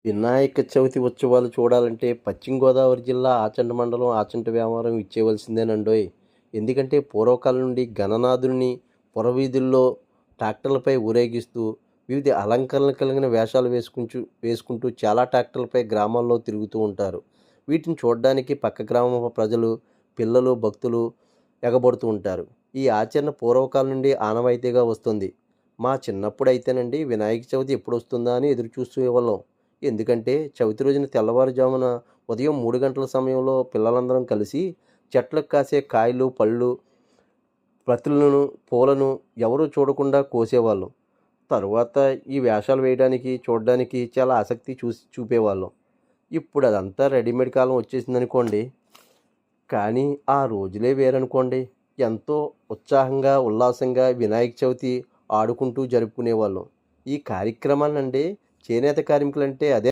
వినాయక చవితి ఉత్సవాలు చూడాలంటే పశ్చిమ గోదావరి జిల్లా ఆచంట మండలం ఆచంట వ్యాపారం ఇచ్చేయవలసిందేనండోయ్. ఎందుకంటే పూర్వకాలం నుండి గణనాథుడిని పురవీధుల్లో ట్రాక్టర్లపై ఊరేగిస్తూ వివిధ అలంకరణ కలిగిన వేషాలు వేసుకుంటూ చాలా ట్రాక్టర్లపై గ్రామాల్లో తిరుగుతూ ఉంటారు. వీటిని చూడడానికి పక్క గ్రామ ప్రజలు, పిల్లలు, భక్తులు ఎగబడుతూ ఉంటారు. ఈ ఆచరణ పూర్వకాలం నుండి ఆనవాయితీగా వస్తుంది. మా చిన్నప్పుడు అయితేనండి వినాయక చవితి ఎప్పుడు వస్తుందా అని ఎదురు చూసేవాళ్ళం. ఎందుకంటే చవితి రోజున తెల్లవారుజామున ఉదయం 3 గంటల సమయంలో పిల్లలందరం కలిసి చెట్లకు కాసే కాయలు, పళ్ళు, ప్రతులను, పూలను ఎవరూ చూడకుండా కోసేవాళ్ళం. తరువాత ఈ వేషాలు వేయడానికి, చూడడానికి చాలా ఆసక్తి చూపేవాళ్ళం. ఇప్పుడు అదంతా రెడీమేడ్ కాలం వచ్చేసిందనుకోండి. కానీ ఆ రోజులే వేరనుకోండి. ఎంతో ఉత్సాహంగా, ఉల్లాసంగా వినాయక చవితి ఆడుకుంటూ జరుపుకునేవాళ్ళం. ఈ కార్యక్రమాన్నండి చేనేత కార్మికులంటే అదే